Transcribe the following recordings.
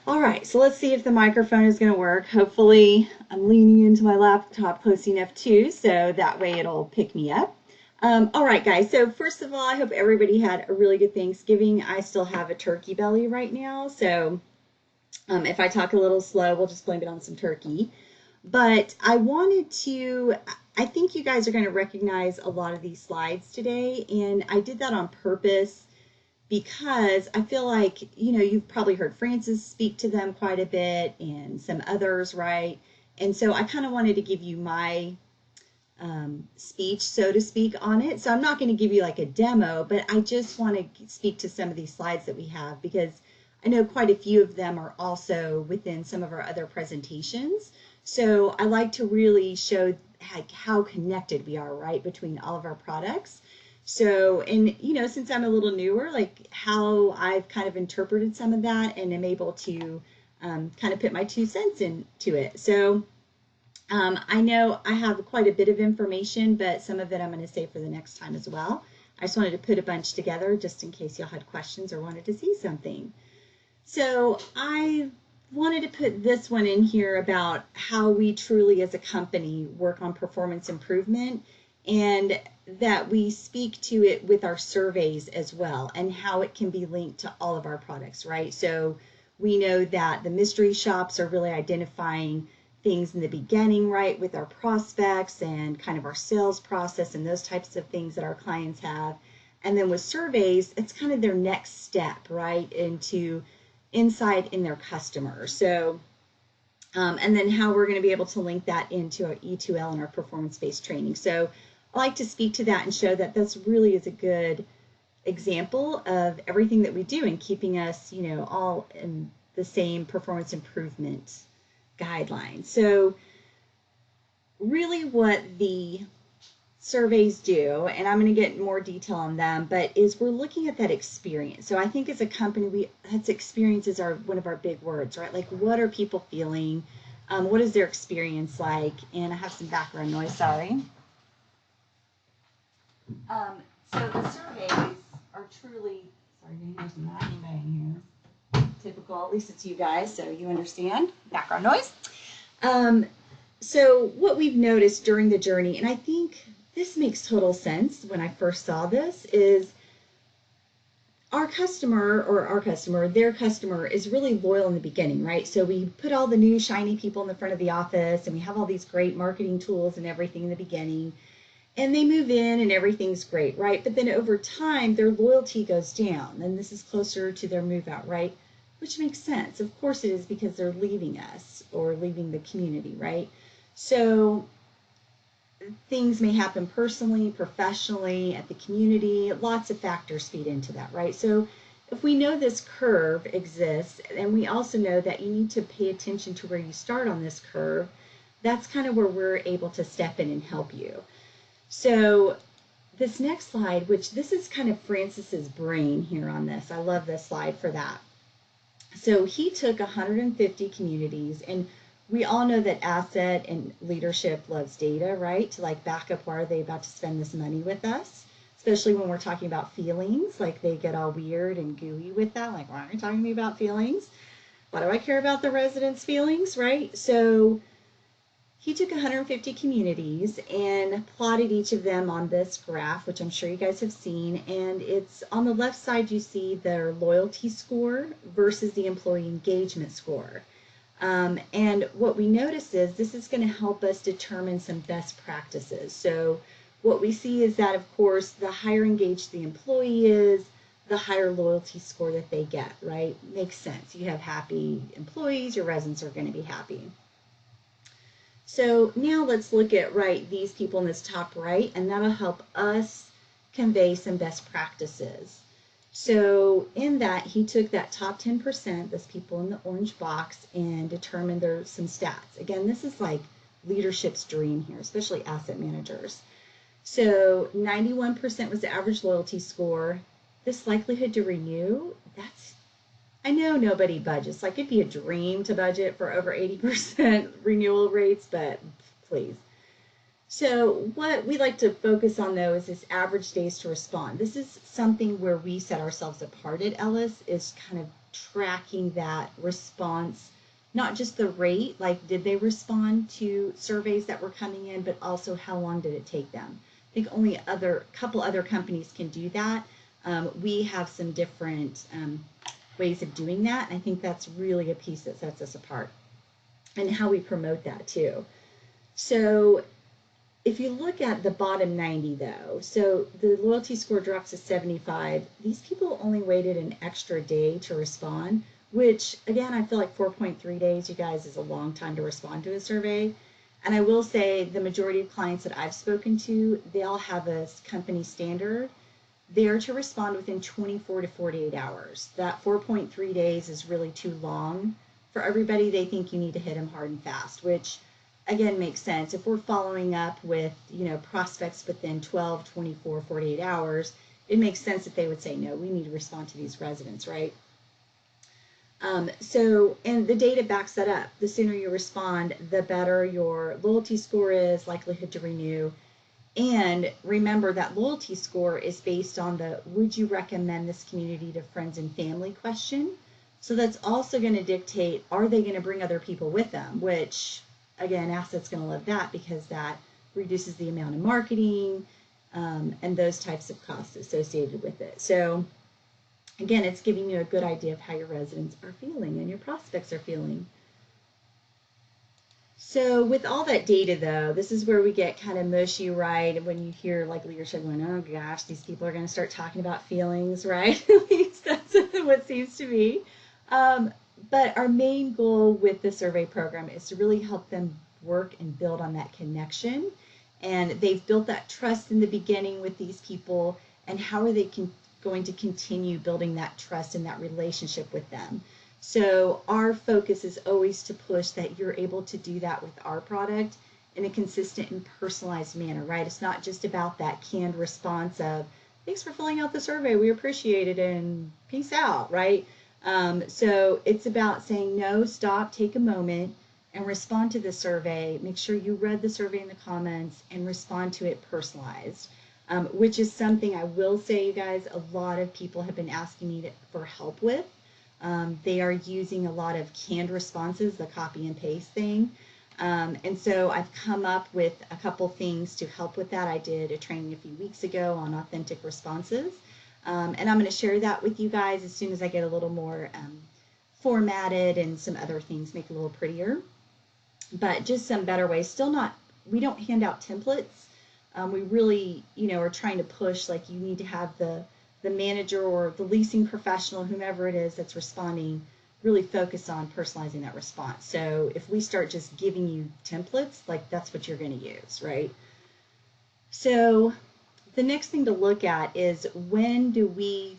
All right, so let's see if the microphone is going to work. Hopefully, I'm leaning into my laptop close enough too, so that way it'll pick me up. All right, guys, so first of all, I hope everybody had a really good Thanksgiving. I still have a turkey belly right now, so if I talk a little slow, we'll just blame it on some turkey. But I think you guys are going to recognize a lot of these slides today, and I did that on purpose because I feel like, you've probably heard Francis speak to them quite a bit and some others, right? And so I kind of wanted to give you my speech, so to speak, on it. So I'm not going to give you like a demo, but I just want to speak to some of these slides that we have because I know quite a few of them are also within some of our other presentations. So I like to really show how connected we are, right, between all of our products. So, and since I'm a little newer, like how I've kind of interpreted some of that and am able to kind of put my 2 cents into it. So I know I have quite a bit of information, but some of it I'm going to save for the next time as well. I just wanted to put a bunch together just in case y'all had questions or wanted to see something. So I wanted to put this one in here about how we truly as a company work on performance improvement and that we speak to it with our surveys as well and how it can be linked to all of our products, right? So we know that the mystery shops are really identifying things in the beginning, right, with our prospects and kind of our sales process and those types of things that our clients have. And then with surveys, it's kind of their next step, right, into insight in their customers. So, and then how we're going to be able to link that into our E2L and our performance-based training. So I like to speak to that and show that this really is a good example of everything that we do in keeping us, all in the same performance improvement guidelines. So really what the surveys do, and I'm going to get more detail on them, but is we're looking at that experience. So I think as a company, that's experience is one of our big words, right? Like what are people feeling? What is their experience like? And I have some background noise, sorry. So the surveys are truly, sorry, there's some knocking bang here. Typical, at least it's you guys, so you understand background noise. So what we've noticed during the journey, and I think this makes total sense when I first saw this, is their customer is really loyal in the beginning, right? So we put all the new shiny people in the front of the office and we have all these great marketing tools and everything in the beginning. And they move in and everything's great, right? But then over time, their loyalty goes down. And this is closer to their move out, right? Which makes sense. Of course it is because they're leaving us or leaving the community, right? So things may happen personally, professionally, at the community. Lots of factors feed into that, right? So if we know this curve exists, and we also know that you need to pay attention to where you start on this curve, that's kind of where we're able to step in and help you. So this next slide, which this is kind of Francis's brain here on this. I love this slide for that. So he took 150 communities, and we all know that asset and leadership loves data, right? To like back up, why are they about to spend this money with us? Especially when we're talking about feelings, like they get all weird and gooey with that. Like, why are you talking to me about feelings? Why do I care about the residents' feelings, right? So he took 150 communities and plotted each of them on this graph, which I'm sure you guys have seen. And it's on the left side, you see their loyalty score versus the employee engagement score. And what we notice is this is going to help us determine some best practices. So what we see is that, of course, the higher engaged the employee is, the higher loyalty score that they get, right? Makes sense. You have happy employees, your residents are going to be happy. So now let's look at, these people in this top right, and that'll help us convey some best practices. So in that, he took that top 10%, those people in the orange box, and determined there's some stats. Again, this is like leadership's dream here, especially asset managers. So 91% was the average loyalty score. This likelihood to renew, I know nobody budgets. Like it'd be a dream to budget for over 80% renewal rates, but please. So what we like to focus on though is this average days to respond. This is something where we set ourselves apart at Ellis, is kind of tracking that response, not just the rate, like did they respond to surveys that were coming in, but also how long did it take them. I think only a couple other companies can do that. We have some different ways of doing that, and I think that's really a piece that sets us apart, and how we promote that too. So if you look at the bottom 90 though, so the loyalty score drops to 75. These people only waited an extra day to respond, which again, I feel like 4.3 days, you guys, is a long time to respond to a survey. And I will say the majority of clients that I've spoken to, they all have a company standard. They are to respond within 24 to 48 hours. That 4.3 days is really too long for everybody. They think you need to hit them hard and fast, which again makes sense. If we're following up with, prospects within 12, 24, 48 hours, it makes sense that they would say, no, we need to respond to these residents, right? And the data backs that up. The sooner you respond, the better your loyalty score is, likelihood to renew. And remember that loyalty score is based on the would you recommend this community to friends and family question. So that's also going to dictate, are they going to bring other people with them, which again, Asset's going to love that because that reduces the amount of marketing and those types of costs associated with it. So again, it's giving you a good idea of how your residents are feeling and your prospects are feeling. So with all that data though, this is where we get kind of mushy, right? When you hear like leadership going, oh gosh, these people are going to start talking about feelings, right? At least that's what seems to be. But our main goal with the survey program is to really help them work and build on that connection. And they've built that trust in the beginning with these people, and how are they going to continue building that trust and that relationship with them. So our focus is always to push that you're able to do that with our product in a consistent and personalized manner, right? It's not just about that canned response of, thanks for filling out the survey, we appreciate it, and peace out, right? So it's about saying, no, stop, take a moment and respond to the survey. Make sure you read the survey in the comments and respond to it personalized, which is something I will say, you guys, a lot of people have been asking me for help with. They are using a lot of canned responses, the copy and paste thing. And so I've come up with a couple things to help with that. I did a training a few weeks ago on authentic responses. And I'm going to share that with you guys as soon as I get a little more formatted and some other things, make it a little prettier. But just some better ways. Still not, we don't hand out templates. We really, are trying to push, like, you need to have the manager or the leasing professional, whomever it is that's responding, really focus on personalizing that response. So if we start just giving you templates, like, that's what you're going to use, right? So the next thing to look at is, when do we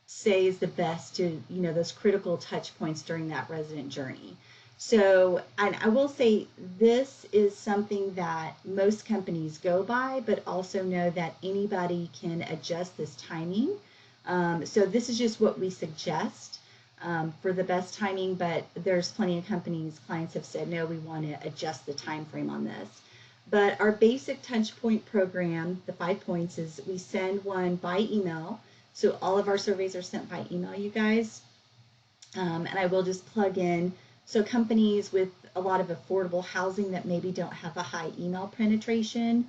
say is the best to, those critical touch points during that resident journey. So, and I will say this is something that most companies go by, but also know that anybody can adjust this timing. So this is just what we suggest for the best timing, but there's plenty of companies, clients have said, no, we want to adjust the time frame on this. But our basic touch point program, the 5 points, is we send one by email. So all of our surveys are sent by email, you guys. And I will just plug in, so companies with a lot of affordable housing that maybe don't have a high email penetration,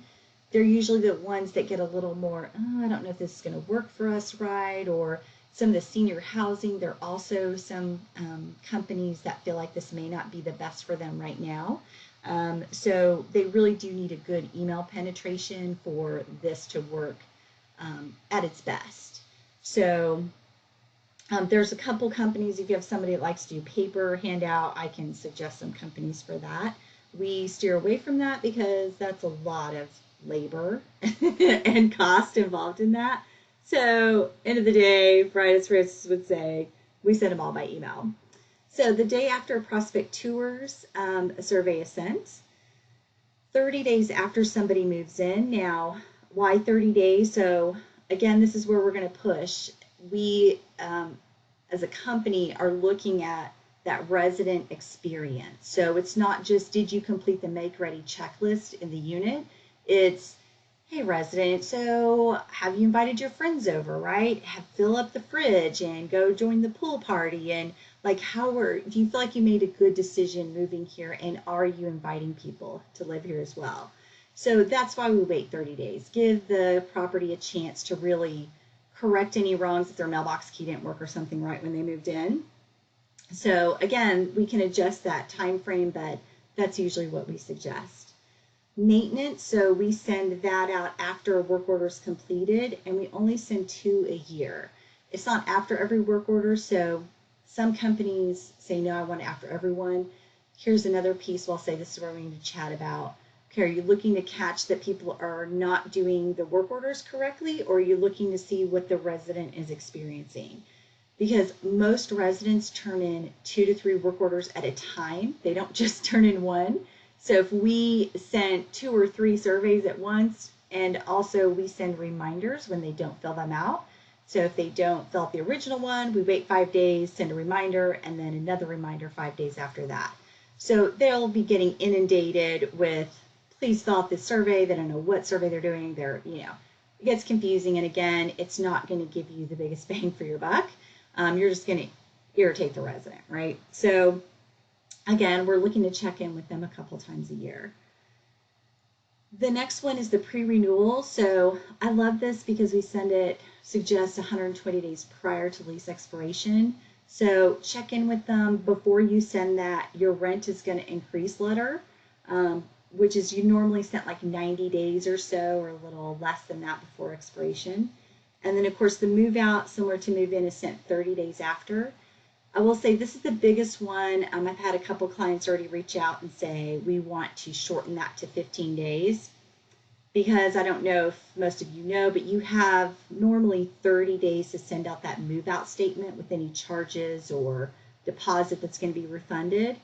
they're usually the ones that get a little more, oh, I don't know if this is going to work for us, right? Or some of the senior housing, there are also some companies that feel like this may not be the best for them right now. So they really do need a good email penetration for this to work at its best. So there's a couple companies, if you have somebody that likes to do paper handout, I can suggest some companies for that. We steer away from that because that's a lot of labor and cost involved in that. So end of the day, Fridays would say, we send them all by email. So the day after a prospect tours, a survey is sent. 30 days after somebody moves in. Now, why 30 days? So again, this is where we're going to push. We, as a company, are looking at that resident experience. So it's not just, did you complete the make ready checklist in the unit? It's, hey resident, so have you invited your friends over, right? Fill up the fridge and go join the pool party, and like do you feel like you made a good decision moving here, and are you inviting people to live here as well? So that's why we wait 30 days. Give the property a chance to really correct any wrongs if their mailbox key didn't work or something right when they moved in. So again, we can adjust that time frame, but that's usually what we suggest. Maintenance, so we send that out after a work order is completed, and we only send 2 a year. It's not after every work order, so some companies say, no, I want it after everyone. Here's another piece I'll say, this is where we need to chat about. Okay, are you looking to catch that people are not doing the work orders correctly, or are you looking to see what the resident is experiencing? Because most residents turn in 2 to 3 work orders at a time. They don't just turn in one. So if we send 2 or 3 surveys at once, and also we send reminders when they don't fill them out. So if they don't fill out the original one, we wait 5 days, send a reminder, and then another reminder 5 days after that. So they'll be getting inundated with, please fill out this survey. They don't know what survey they're doing. It gets confusing. And again, it's not going to give you the biggest bang for your buck. You're just going to irritate the resident, right? So again, we're looking to check in with them a couple times a year. The next one is the pre-renewal. So I love this because we suggest 120 days prior to lease expiration. So check in with them before you send that your rent is going to increase letter, which is you normally sent like 90 days or so, or a little less than that before expiration. And then of course the move out, similar to move in, is sent 30 days after. I will say this is the biggest one. I've had a couple clients already reach out and say, we want to shorten that to 15 days. Because I don't know if most of you know, but you have normally 30 days to send out that move out statement with any charges or deposit that's going to be refunded.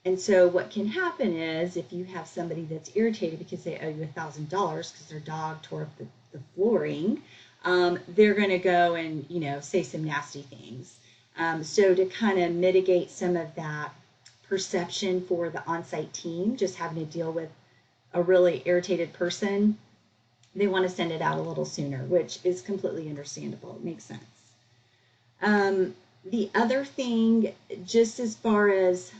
And so what can happen is if you have somebody that's irritated because they owe you $1,000 because their dog tore up the flooring, they're going to go and, say some nasty things. So to kind of mitigate some of that perception for the on-site team, just having to deal with a really irritated person, they want to send it out a little sooner, which is completely understandable. It makes sense. The other thing, just as far as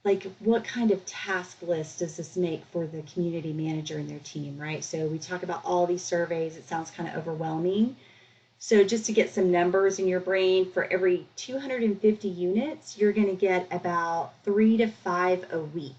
like what kind of task list does this make for the community manager and their team, right? So we talk about all these surveys. It sounds kind of overwhelming. So just to get some numbers in your brain, for every 250 units, you're going to get about 3 to 5 a week.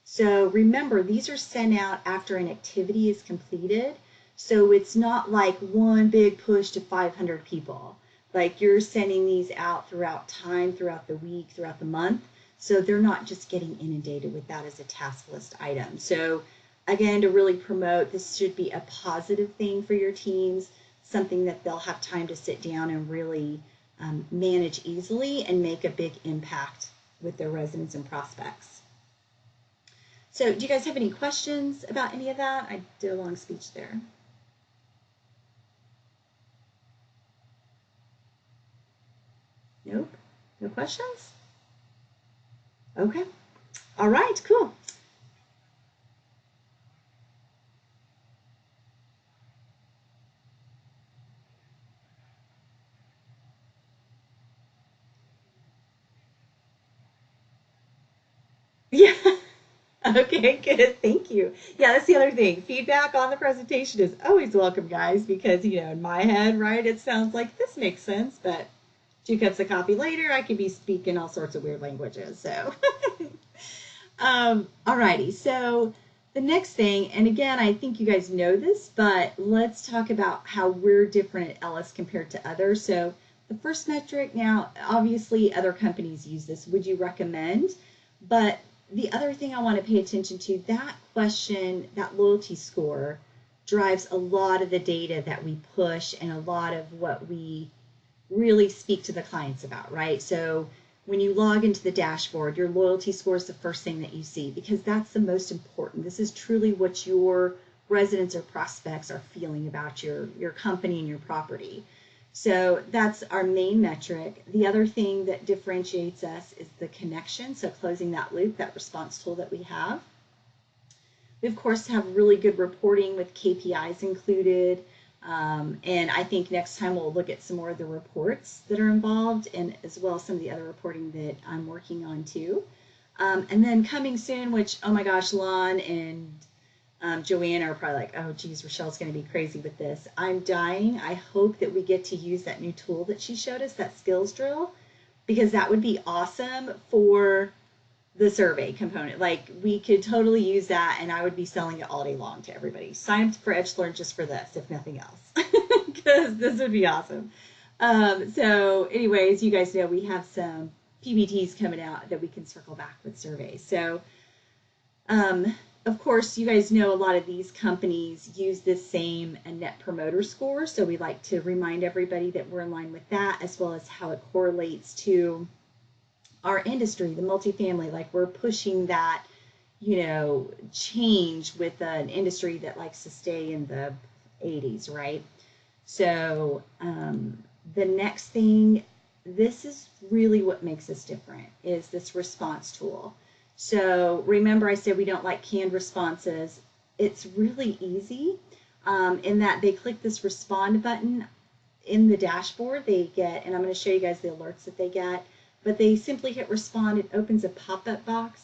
So remember, these are sent out after an activity is completed. So it's not like one big push to 500 people. Like you're sending these out throughout time, throughout the week, throughout the month. So they're not just getting inundated with that as a task list item. So again, to really promote, this should be a positive thing for your teams, something that they'll have time to sit down and really manage easily and make a big impact with their residents and prospects. So do you guys have any questions about any of that? I did a long speech there. Nope, no questions? Okay, all right, cool. Yeah. Okay, good. Thank you. Yeah, that's the other thing. Feedback on the presentation is always welcome, guys, because, in my head, right, it sounds like this makes sense, but 2 cups of coffee later, I could be speaking all sorts of weird languages. So, alrighty. So the next thing, and again, I think you guys know this, but let's talk about how we're different at Ellis compared to others. So the first metric, now, obviously other companies use this. Would you recommend? But the other thing I want to pay attention to, that question, that loyalty score, drives a lot of the data that we push and a lot of what we really speak to the clients about, right? So when you log into the dashboard, your loyalty score is the first thing that you see because that's the most important. This is truly what your residents or prospects are feeling about your company and your property. So that's our main metric. The other thing that differentiates us is the connection. So closing that loop, that response tool that we have. We, of course, have really good reporting with KPIs included. And I think next time we'll look at some more of the reports that are involved, and as well as some of the other reporting that I'm working on too. And then coming soon, which, oh my gosh, Lon and Joanne are probably like, oh geez, Rochelle's going to be crazy with this. I'm dying. I hope that we get to use that new tool that she showed us, that skills drill, because that would be awesome for the survey component. Like, we could totally use that, and I would be selling it all day long to everybody. Sign up for Edge2Learn just for this, if nothing else, because this would be awesome. So anyways, you guys know we have some PBTs coming out that we can circle back with surveys. So of course, you guys know a lot of these companies use this same net promoter score. So we like to remind everybody that we're in line with that, as well as how it correlates to our industry, the multifamily. Like, we're pushing that, change with an industry that likes to stay in the 80s, right? So the next thing, this is really what makes us different, is this response tool. So remember, I said we don't like canned responses. It's really easy in that they click this respond button in the dashboard. They get, and I'm going to show you guys the alerts that they get, but they simply hit respond. It opens a pop-up box.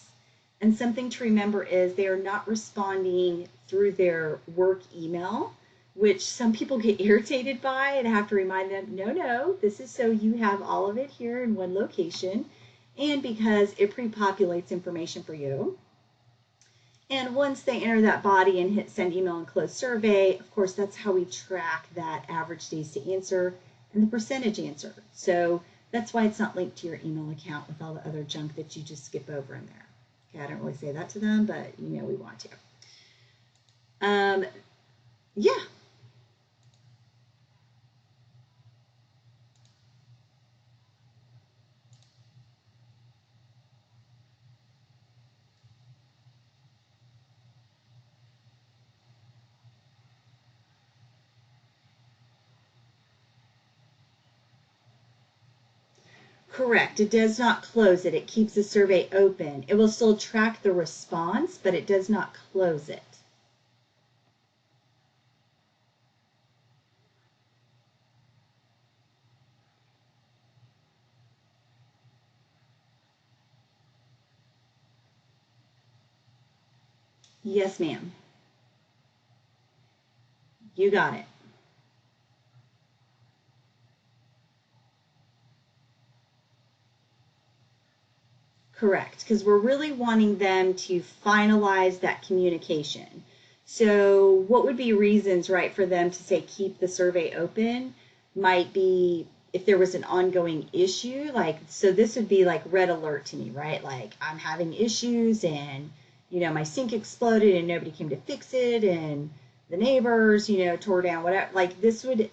And something to remember is they are not responding through their work email, which some people get irritated by, and I have to remind them, no, this is so you have all of it here in one location, and because it pre-populates information for you. And once they enter that body and hit send email and close survey, of course, that's how we track that average days to answer and the percentage answer. So that's why it's not linked to your email account with all the other junk that you just skip over in there. Okay, I don't really say that to them, but we want to. Yeah. Correct. It does not close it. It keeps the survey open. It will still track the response, but it does not close it. Yes, ma'am. You got it. Correct, because we're really wanting them to finalize that communication. So what would be reasons, right, for them to say keep the survey open? Might be if there was an ongoing issue, like, so this would be like red alert to me, right? Like, I'm having issues and, my sink exploded and nobody came to fix it, and the neighbors, tore down whatever. Like, this would,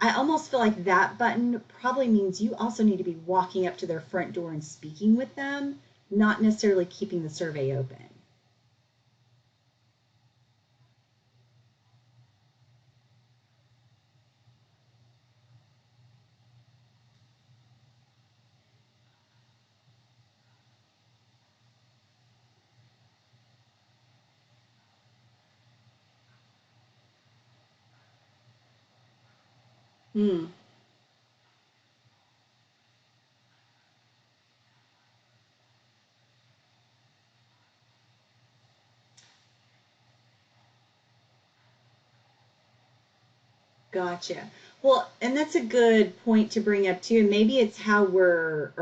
I almost feel like that button probably means you also need to be walking up to their front door and speaking with them, not necessarily keeping the survey open. Hmm. Gotcha. Well, and that's a good point to bring up too. And maybe it's how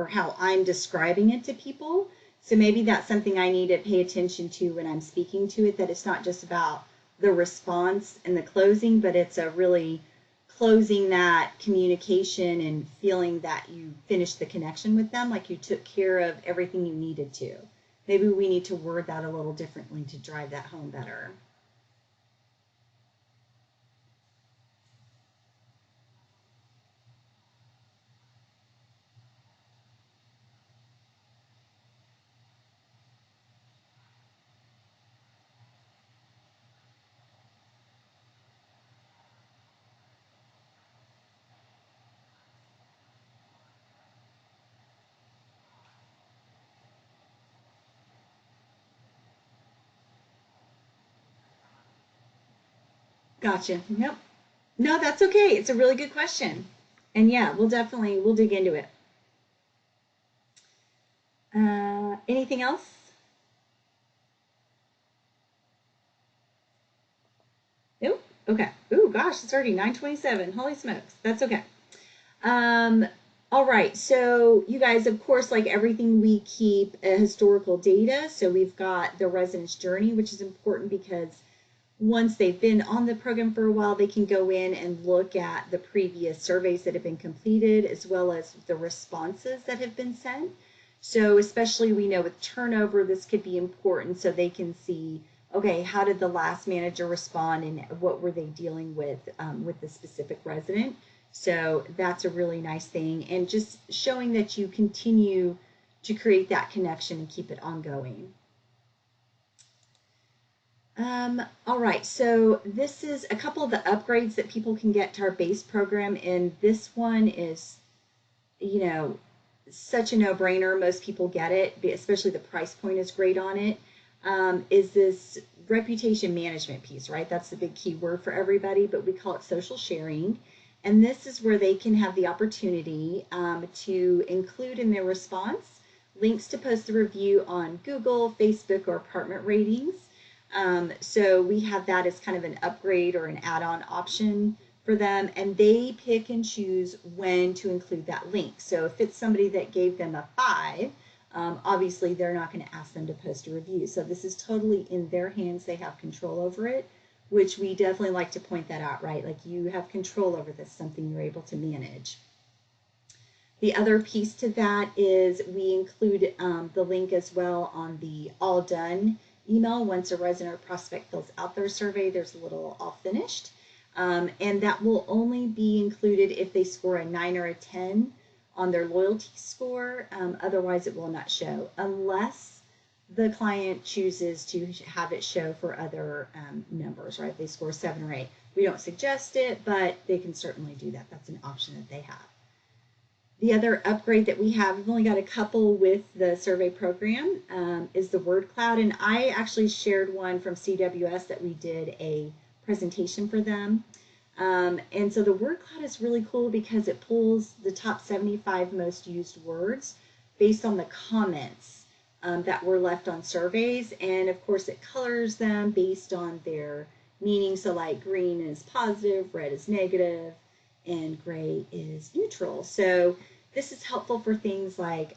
how I'm describing it to people. So maybe that's something I need to pay attention to when I'm speaking to it, that it's not just about the response and the closing, but it's a really closing that communication and feeling that you finished the connection with them, like you took care of everything you needed to. Maybe we need to word that a little differently to drive that home better. Gotcha. Nope. No, that's okay. It's a really good question. And yeah, we'll dig into it. Anything else? Nope. Okay. Ooh, gosh, it's already 9:27. Holy smokes. That's okay. Um, all right. So you guys, of course, like everything, we keep historical data. So we've got the resident's journey, which is important because once they've been on the program for a while, they can go in and look at the previous surveys that have been completed as well as the responses that have been sent. So especially we know with turnover, this could be important so they can see, okay, how did the last manager respond and what were they dealing with the specific resident. So that's a really nice thing. And just showing that you continue to create that connection and keep it ongoing. All right, so this is a couple of the upgrades that people can get to our base program, and this one is, you know, such a no-brainer. Most people get it, especially the price point is great on it. Is this reputation management piece, right? That's the big key word for everybody, but we call it social sharing. And this is where they can have the opportunity to include in their response links to post the review on Google, Facebook, or apartment ratings. So we have that as kind of an upgrade or an add-on option for them, and they pick and choose when to include that link. So if it's somebody that gave them a 5, obviously they're not going to ask them to post a review. So this is totally in their hands. They have control over it, which we definitely like to point that out, right? Like you have control over this, something you're able to manage. The other piece to that is we include the link as well on the all done email. Once a resident or prospect fills out their survey, there's a little all finished. And that will only be included if they score a 9 or a 10 on their loyalty score. Otherwise, it will not show unless the client chooses to have it show for other numbers, right? If they score 7 or 8. We don't suggest it, but they can certainly do that. That's an option that they have. The other upgrade that we have, we've only got a couple with the survey program, is the word cloud. And I actually shared one from CWS that we did a presentation for them. And so the word cloud is really cool because it pulls the top 75 most used words based on the comments that were left on surveys. And of course, it colors them based on their meaning. So like green is positive, red is negative, and gray is neutral. So this is helpful for things like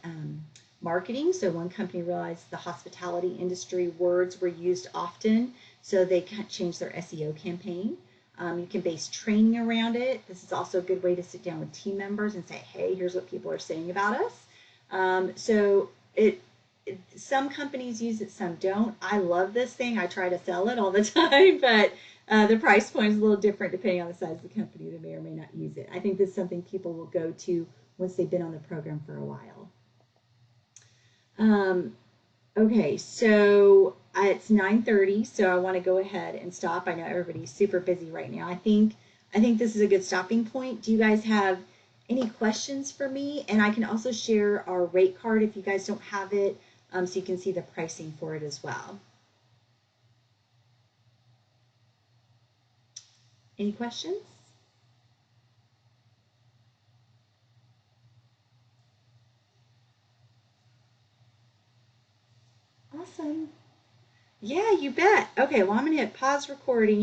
marketing. So one company realized the hospitality industry words were used often, so they changed their SEO campaign. You can base training around it. This is also a good way to sit down with team members and say, hey, here's what people are saying about us. Some companies use it, some don't. I love this thing. I try to sell it all the time, but the price point is a little different depending on the size of the company. They may or may not use it. I think this is something people will go to once they've been on the program for a while. Okay, so it's 9:30, so I want to go ahead and stop. I know everybody's super busy right now. I think this is a good stopping point. Do you guys have any questions for me? And I can also share our rate card if you guys don't have it, so you can see the pricing for it as well. Any questions? Awesome. Yeah, you bet. Okay, well, I'm going to hit pause recording.